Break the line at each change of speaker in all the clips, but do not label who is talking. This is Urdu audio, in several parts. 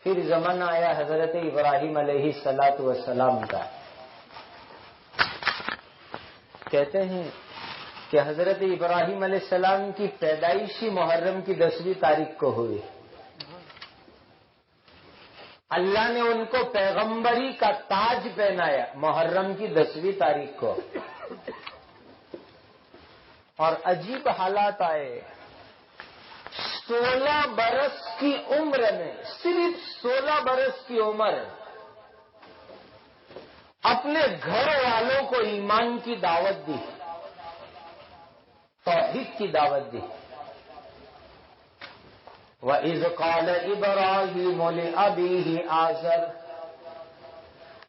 پھر زمانہ آیا حضرت ابراہیم علیہ السلام کا. کہتے ہیں کہ حضرت ابراہیم علیہ السلام کی پیدائشی محرم کی 10ویں تاریخ کو ہوئی. اللہ نے ان کو پیغمبری کا تاج پہنایا محرم کی 10ویں تاریخ کو. اور عجیب حالات آئے. 16 برس کی عمر میں، صرف 16 برس کی عمر، اپنے گھر والوں کو ایمان کی دعوت دی، توحید کی دعوت دی. وَإِذْ قَالَ إِبْرَاهِيمُ لِأَبِيهِ آزَرَ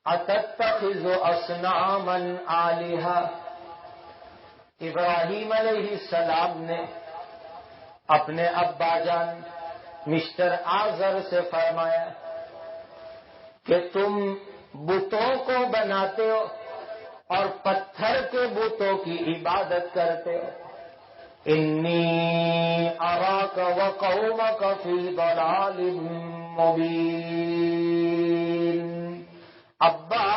أَتَتَّخِذُ أَصْنَامًا آلِهَةً. ابراہیم علیہ السلام نے اپنے ابا جان مسٹر آزر سے فرمایا کہ تم بتوں کو بناتے ہو اور پتھر کے بتوں کی عبادت کرتے ہو. انی اراک وقومک فی ضلال مبین. ابا،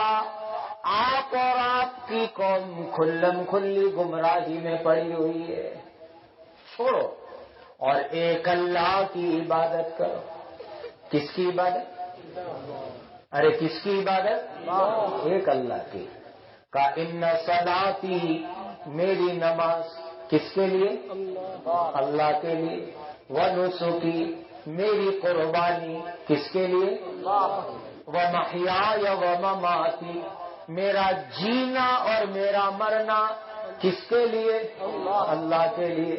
آپ اور آپ کی قوم کھلم کھلی گمراہی میں پڑی ہوئی ہے. چھوڑو اور ایک اللہ کی عبادت کرو. کس کی عبادت؟ ارے کس کی عبادت؟ ایک اللہ کی. کا ان صلاتی، میری نماز کس کے لیے؟ اللہ کے لیے. ونسکی، میری قربانی کس کے لیے؟ ومحیای ومماتی، میرا جینا اور میرا مرنا کس کے لیے؟ اللہ کے لیے.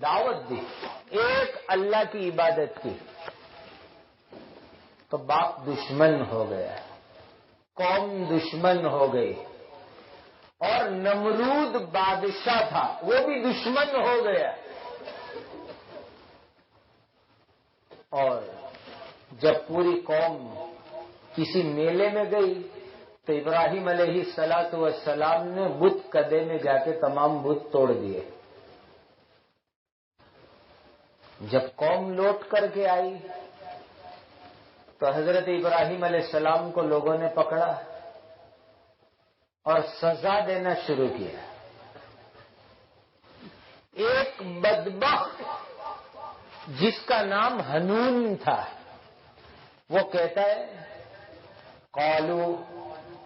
دعوت دی ایک اللہ کی عبادت کی. تو باپ دشمن ہو گیا، قوم دشمن ہو گئی، اور نمرود بادشاہ تھا وہ بھی دشمن ہو گیا. اور جب پوری قوم کسی میلے میں گئی تو ابراہیم علیہ السلام نے بت کدے میں جا کے تمام بت توڑ دیے. جب قوم لوٹ کر کے آئی تو حضرت ابراہیم علیہ السلام کو لوگوں نے پکڑا اور سزا دینا شروع کیا. ایک بدبخت جس کا نام حنون تھا وہ کہتا ہے قالوا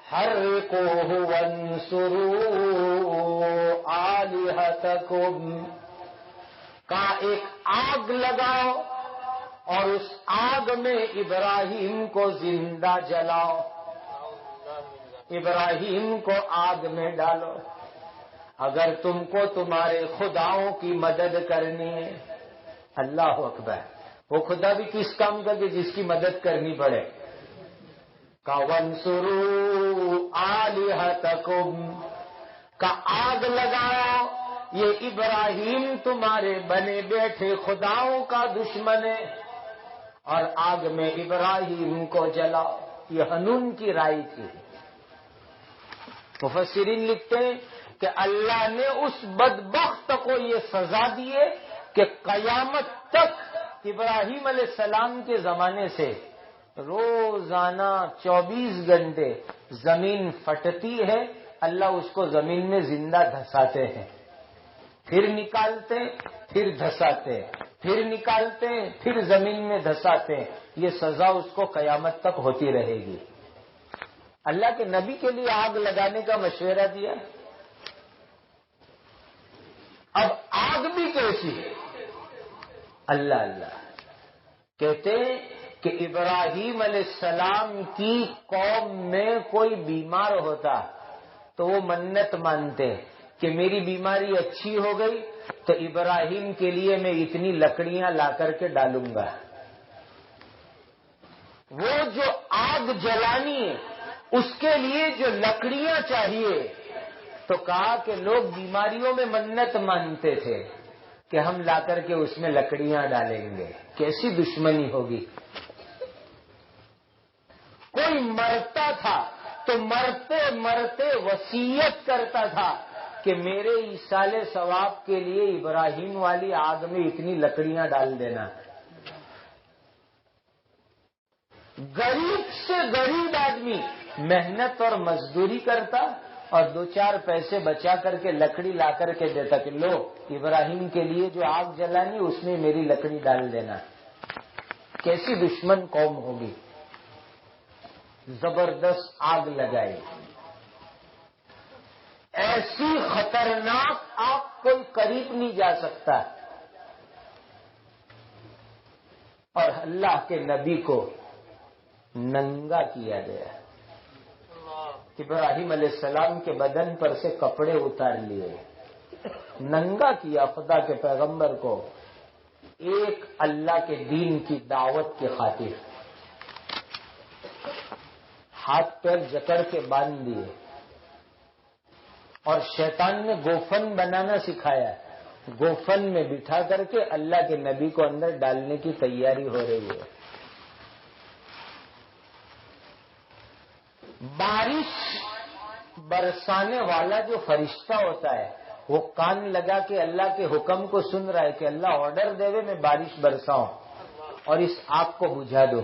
حرقوه وانصروا آلہتکم، کہا ایک آگ لگاؤ اور اس آگ میں ابراہیم کو زندہ جلاؤ، ابراہیم کو آگ میں ڈالو. اگر تم کو تمہارے خداؤں کی مدد کرنی ہے. اللہ اکبر. وہ خدا بھی کس کام کا کہ جس کی مدد کرنی پڑے. وَانْصُرُوا آلِهَتَكُمْ، کا آگ لگاؤ، یہ ابراہیم تمہارے بنے بیٹھے خداؤں کا دشمن ہے، اور آگ میں ابراہیم کو جلاؤ. یہ حنون کی رائے تھی. مفسرین لکھتے ہیں کہ اللہ نے اس بدبخت کو یہ سزا دی ہے کہ قیامت تک ابراہیم علیہ السلام کے زمانے سے روزانہ 24 گھنٹے زمین پھٹتی ہے، اللہ اس کو زمین میں زندہ دھساتے ہیں، پھر نکالتے پھر دھساتے، پھر نکالتے پھر زمین میں دھساتے. یہ سزا اس کو قیامت تک ہوتی رہے گی. اللہ کے نبی کے لیے آگ لگانے کا مشورہ دیا. اب آگ بھی کیسی ہے؟ اللہ اللہ. کہتے ہیں کہ ابراہیم علیہ السلام کی قوم میں کوئی بیمار ہوتا تو وہ منت مانتے کہ میری بیماری اچھی ہو گئی تو ابراہیم کے لیے میں اتنی لکڑیاں لا کر کے ڈالوں گا. وہ جو آگ جلانی ہے اس کے لیے جو لکڑیاں چاہیے، تو کہا کہ لوگ بیماریوں میں منت مانتے تھے کہ ہم لا کر کے اس میں لکڑیاں ڈالیں گے. کیسی دشمنی ہوگی. کوئی مرتا تھا تو مرتے مرتے وصیت کرتا تھا کہ میرے ایصال ثواب کے لیے ابراہیم والی آگ میں اتنی لکڑیاں ڈال دینا. غریب سے غریب آدمی محنت اور مزدوری کرتا اور 2-4 پیسے بچا کر کے لکڑی لا کر کے دیتا کہ لو ابراہیم کے لیے جو آگ جلانی اس میں میری لکڑی ڈال دینا. کیسی دشمن قوم ہوگی. زبردست آگ لگائی. ایسی خطرناک آگ کوئی قریب نہیں جا سکتا. اور اللہ کے نبی کو ننگا کیا گیا. ابراہیم علیہ السلام کے بدن پر سے کپڑے اتار لیے, ننگا کیا خدا کے پیغمبر کو ایک اللہ کے دین کی دعوت کی خاطر. ہاتھ پیر جکڑ کے باندھ دیے اور شیطان نے گوفن بنانا سکھایا. گوفن میں بٹھا کر کے اللہ کے نبی کو اندر ڈالنے کی تیاری ہو رہی ہے. بارش برسانے والا جو فرشتہ ہوتا ہے وہ کان لگا کے اللہ کے حکم کو سن رہا ہے کہ اللہ آرڈر دے میں بارش برساؤں اور اس آگ کو بجھا دو.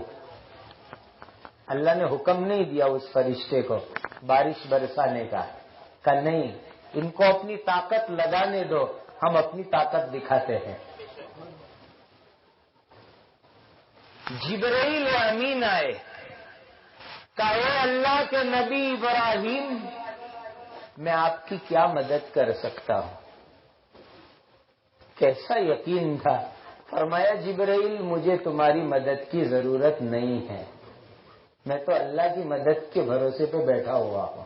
اللہ نے حکم نہیں دیا اس فرشتے کو بارش برسانے کا. کہ نہیں, ان کو اپنی طاقت لگانے دو, ہم اپنی طاقت دکھاتے ہیں. جبرائیل امین آئے, کہ اے اللہ کے نبی ابراہیم میں آپ کی کیا مدد کر سکتا ہوں. کیسا یقین تھا. فرمایا جبرائیل مجھے تمہاری مدد کی ضرورت نہیں ہے, میں تو اللہ کی مدد کے بھروسے پہ بیٹھا ہوا ہوں.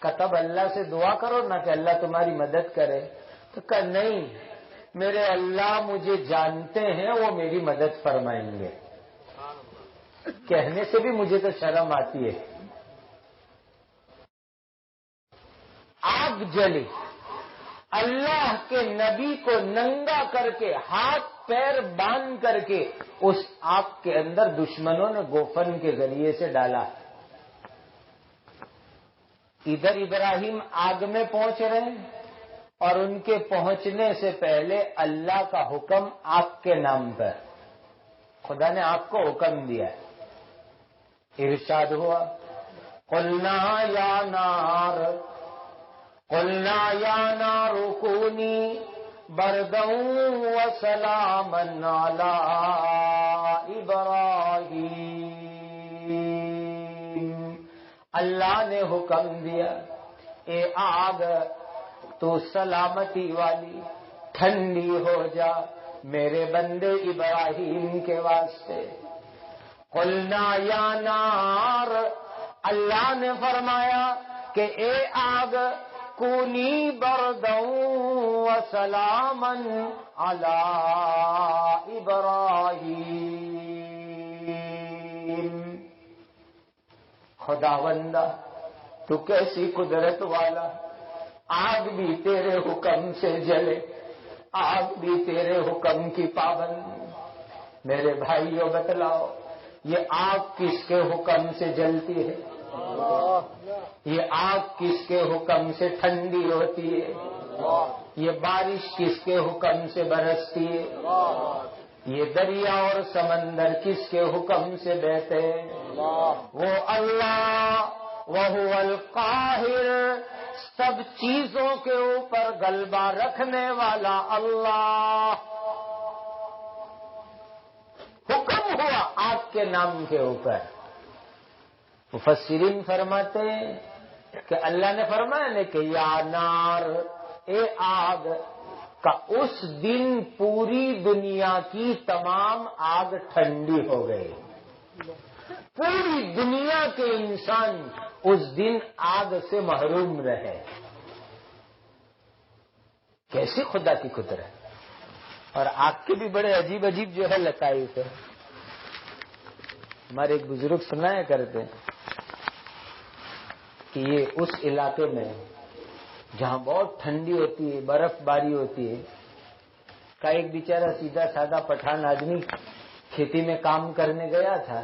تب اللہ سے دعا کرو نا کہ اللہ تمہاری مدد کرے. تو کہ نہیں, میرے اللہ مجھے جانتے ہیں, وہ میری مدد فرمائیں گے. کہنے سے بھی مجھے تو شرم آتی ہے. آگ جلی, اللہ کے نبی کو ننگا کر کے ہاتھ پیر باندھ کر کے اس آگ کے اندر دشمنوں نے گوفن کے ذریعے سے ڈالا. ادھر ابراہیم آگ میں پہنچ رہے ہیں اور ان کے پہنچنے سے پہلے اللہ کا حکم آگ کے نام پر. خدا نے آگ کو حکم دیا. ارشاد ہوا قلنا یا نار کونی بردا وسلاما علی ابراہیم. اللہ نے حکم دیا اے آگ تو سلامتی والی ٹھنڈی ہو جا میرے بندے ابراہیم کے واسطے. قلنا یا نار, اللہ نے فرمایا کہ اے آگ کونی بردا وسلاما علی ابراہیم. خداوندہ تو کیسی قدرت والا, آگ بھی تیرے حکم سے جلے, آگ بھی تیرے حکم کی پابند. میرے بھائیوں بتلاؤ یہ آگ کس کے حکم سے جلتی ہے؟ یہ آگ کس کے حکم سے ٹھنڈی ہوتی ہے؟ یہ بارش کس کے حکم سے برستی ہے؟ یہ دریا اور سمندر کس کے حکم سے بہتے ہیں؟ وہ اللہ وہو القاہر, سب چیزوں کے اوپر غلبہ رکھنے والا اللہ. حکم ہوا آگ کے نام کے اوپر. مفسرین فرماتے ہیں کہ اللہ نے فرمایا نا کہ یا نار, اے آگ, کا اس دن پوری دنیا کی تمام آگ ٹھنڈی ہو گئی. پوری دنیا کے انسان اس دن آگ سے محروم رہے. کیسی خدا کی قدرت. اور آگ کے بھی بڑے عجیب عجیب جو ہے لطائف ہے. ہمارے ایک بزرگ سنایا کرتے ہیں کہ یہ اس علاقے میں جہاں بہت ٹھنڈی ہوتی ہے, برف باری ہوتی ہے, کا ایک بیچارہ سیدھا سادہ پٹھان آدمی کھیتی میں کام کرنے گیا تھا.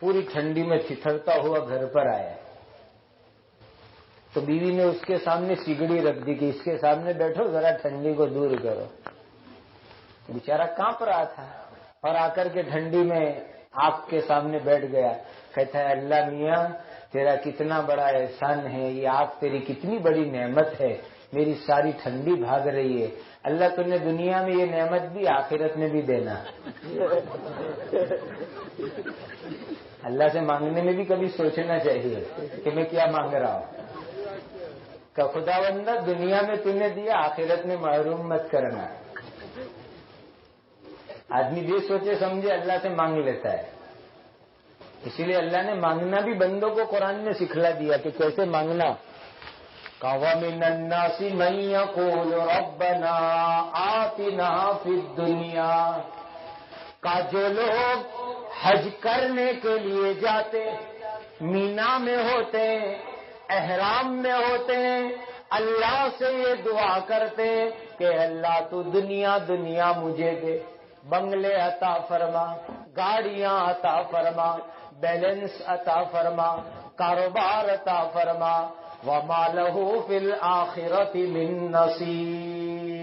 پوری ٹھنڈی میں تھتھرتا ہوا گھر پر آیا تو بیوی نے اس کے سامنے سیگڑی رکھ دی کہ اس کے سامنے بیٹھو, ذرا ٹھنڈی کو دور کرو. بیچارہ کانپ رہا تھا اور آ کر کے ٹھنڈی میں آپ کے سامنے بیٹھ گیا، کہتا ہے اللہ میاں تیرا کتنا بڑا احسان ہے، یہ آگ تیری کتنی بڑی نعمت ہے، میری ساری ٹھنڈی بھاگ رہی ہے، اللہ تو نے دنیا میں یہ نعمت بھی آخرت میں بھی دینا۔ اللہ سے مانگنے میں بھی کبھی سوچنا چاہیے کہ میں کیا مانگ رہا ہوں۔ کہ خدا بندہ دنیا میں تم نے دیا، آخرت میں محروم مت کرنا۔ آدمی بھی سوچے سمجھے اللہ سے مانگ لیتا ہے، اسی لیے اللہ نے مانگنا بھی بندوں کو قرآن میں سکھلا دیا کہ کیسے مانگنا۔ وَمِنَ النَّاسِ مَن يَقُولُ رَبَّنَا آتِنَا فِي الدُّنْيَا، کا جو لوگ حج کرنے کے لیے جاتے، مینا میں ہوتے ہیں، احرام میں ہوتے ہیں، اللہ سے یہ دعا کرتے کہ اللہ تو دنیا دنیا مجھے دے، بنگلے عطا فرما، گاڑیاں عطا فرما، بیلنس عطا فرما، کاروبار عطا فرما، وَمَا لَهُ فِي الْآخِرَةِ مِن نَصِيبٍ،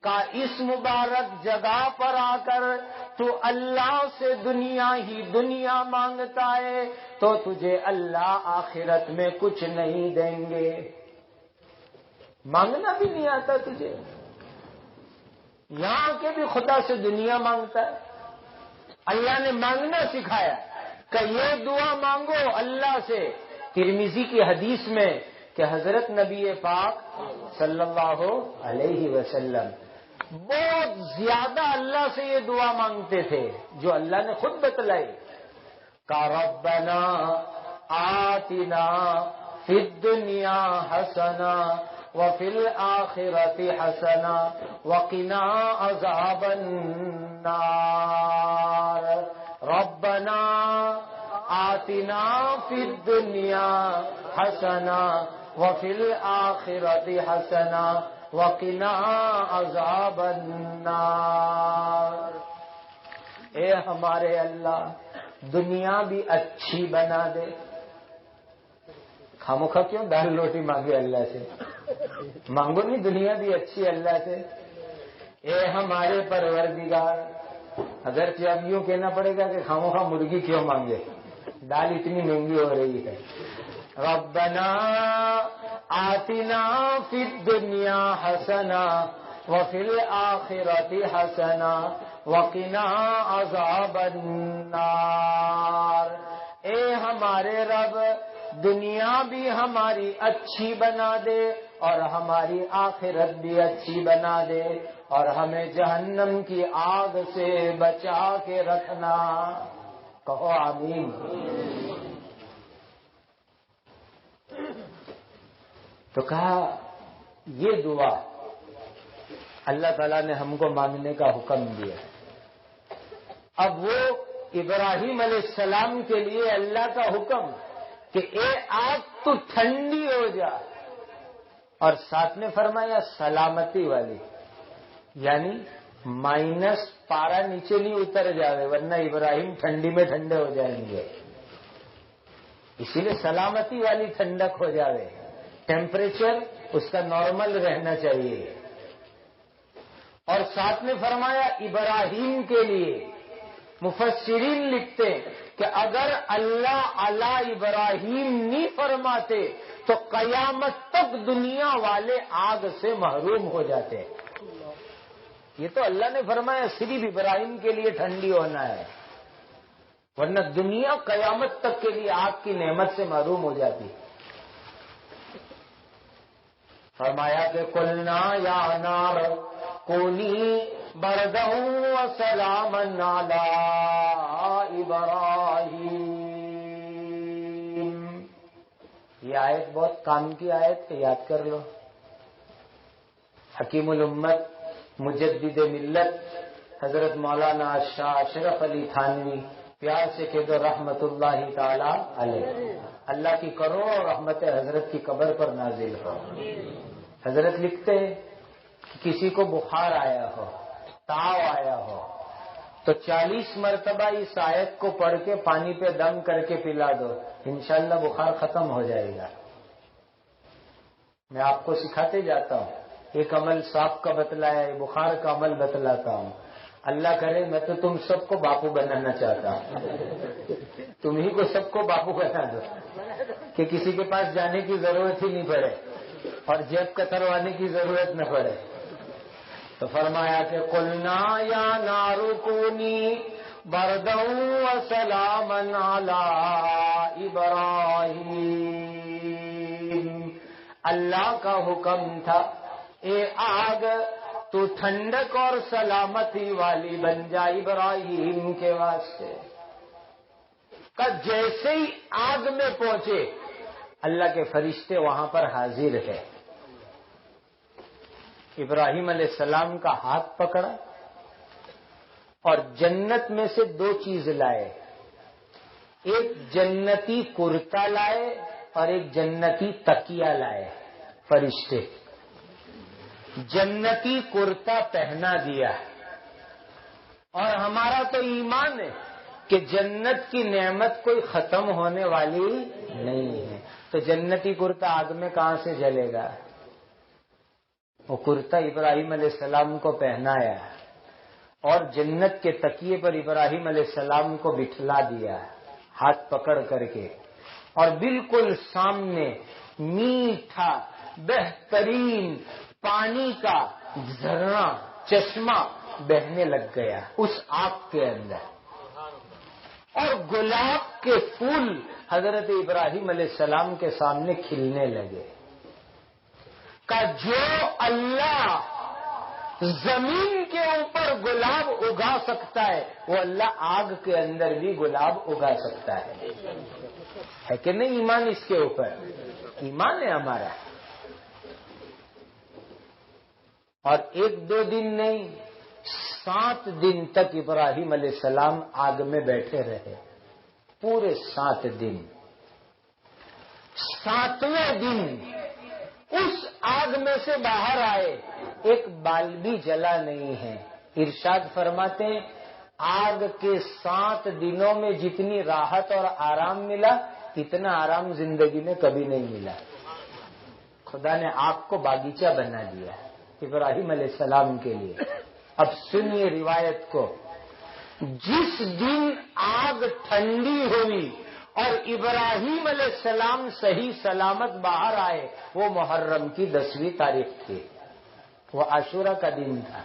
کا اس مبارک جگہ پر آ کر تو اللہ سے دنیا ہی دنیا مانگتا ہے تو تجھے اللہ آخرت میں کچھ نہیں دیں گے۔ مانگنا بھی نہیں آتا تجھے، یہاں کے بھی خدا سے دنیا مانگتا ہے۔ اللہ نے مانگنا سکھایا کہ یہ دعا مانگو اللہ سے۔ ترمذی کی حدیث میں کہ حضرت نبی پاک صلی اللہ علیہ وسلم بہت زیادہ اللہ سے یہ دعا مانگتے تھے جو اللہ نے خود بتلائی کہ ربنا آتنا فی الدنیا حسنہ وفی الآخرۃ حسنہ وقنا عذاب النار، ربنا آتنا فی الدنیا حسنہ وفی الآخرۃ حسنہ وقنا عذاب النار۔ اے ہمارے اللہ دنیا بھی اچھی بنا دے۔ خاموخواہ کیوں دال روٹی مانگے اللہ سے؟ مانگو نہیں دنیا بھی اچھی اللہ سے۔ اے ہمارے پروردگار، اگرچہ اب یوں کہنا پڑے گا کہ خاموخواہ مرغی کیوں مانگے، دال اتنی مہنگی ہو رہی ہے۔ ربنا آتنا فی الدنیا حسنہ وفی الآخرۃ حسنہ وقنا عذاب النار۔ اے ہمارے رب دنیا بھی ہماری اچھی بنا دے اور ہماری آخرت بھی اچھی بنا دے اور ہمیں جہنم کی آگ سے بچا کے رکھنا۔ کہو آمین۔ تو کہا یہ دعا اللہ تعالیٰ نے ہم کو مانگنے کا حکم دیا۔ اب وہ ابراہیم علیہ السلام کے لیے اللہ کا حکم کہ اے آگ تو ٹھنڈی ہو جا، اور ساتھ میں فرمایا سلامتی والی، یعنی مائنس پارا نیچے نہیں اتر جاوے ورنہ ابراہیم ٹھنڈی میں ٹھنڈے ہو جائیں گے، اسی لیے سلامتی والی ٹھنڈک ہو جاوے، ٹیمپریچر اس کا نارمل رہنا چاہیے۔ اور ساتھ میں فرمایا ابراہیم کے لیے، مفسرین لکھتے کہ اگر اللہ علی ابراہیم نہیں فرماتے تو قیامت تک دنیا والے آگ سے محروم ہو جاتے۔ یہ تو اللہ نے فرمایا صرف ابراہیم کے لیے ٹھنڈی ہونا ہے، ورنہ دنیا قیامت تک کے لیے آگ کی نعمت سے محروم ہو جاتی۔ فرمایا کہ قلنا یا نار کونی بردہ وسلاما علی ابراہیم۔ یہ آیت بہت کام کی آیت ہے، یاد کر لو۔ حکیم الامت مجدد ملت حضرت مولانا شاہ اشرف علی تھانوی، پیار سے کہہ دو رحمت اللہ تعالی علیہ، اللہ کی کروڑ رحمت حضرت کی قبر پر نازل ہو۔ حضرت لکھتے ہیں کہ کسی کو بخار آیا ہو، تاؤ آیا ہو تو 40 مرتبہ اس آیت کو پڑھ کے پانی پہ دم کر کے پلا دو، انشاءاللہ بخار ختم ہو جائے گا۔ میں آپ کو سکھاتے جاتا ہوں، ایک عمل سانپ کا بتلایا ہے، بخار کا عمل بتلاتا ہوں۔ اللہ کرے میں تو تم سب کو باپو بنانا چاہتا ہوں، تم ہی کو سب کو باپو بنا دو کہ کسی کے پاس جانے کی ضرورت ہی نہیں پڑے اور جیب کتروانے کی ضرورت نہ پڑے۔ تو فرمایا کہ قلنا یا نار کونی بردا وسلاما علی ابراہیم، اللہ کا حکم تھا اے آگ تو ٹھنڈک اور سلامتی والی بن جا ابراہیم کے واسطے۔ کہ جیسے ہی آگ میں پہنچے اللہ کے فرشتے وہاں پر حاضر ہے، ابراہیم علیہ السلام کا ہاتھ پکڑا اور جنت میں سے دو چیز لائے، ایک جنتی کرتا لائے اور ایک جنتی تکیہ لائے۔ فرشتے جنتی کرتا پہنا دیا، اور ہمارا تو ایمان ہے کہ جنت کی نعمت کوئی ختم ہونے والی نہیں ہے، تو جنتی کرتا آگ میں کہاں سے جلے گا؟ وہ کرتا ابراہیم علیہ السلام کو پہنایا اور جنت کے تکیے پر ابراہیم علیہ السلام کو بٹھلا دیا ہاتھ پکڑ کر کے، اور بالکل سامنے میٹھا بہترین پانی کا جھرنا چشمہ بہنے لگ گیا اس آگ کے اندر، اور گلاب کے پھول حضرت ابراہیم علیہ السلام کے سامنے کھلنے لگے۔ کہ جو اللہ زمین کے اوپر گلاب اگا سکتا ہے وہ اللہ آگ کے اندر بھی گلاب اگا سکتا ہے کہ نہیں؟ ایمان اس کے اوپر ایمان ہے ہمارا۔ اور ایک دو دن نہیں، 7 دن تک ابراہیم علیہ السلام آگ میں بیٹھے رہے، پورے 7 دن۔ 7ویں دن اس آگ میں سے باہر آئے، ایک بال بھی جلا نہیں ہے۔ ارشاد فرماتے ہیں آگ کے 7 دنوں میں جتنی راحت اور آرام ملا اتنا آرام زندگی میں کبھی نہیں ملا۔ خدا نے آگ کو باغیچہ بنا دیا ابراہیم علیہ السلام کے لیے۔ اب سنیے روایت کو، جس دن آگ ٹھنڈی ہوئی اور ابراہیم علیہ السلام صحیح سلامت باہر آئے وہ محرم کی 10ویں تاریخ تھی، وہ عاشورہ کا دن تھا۔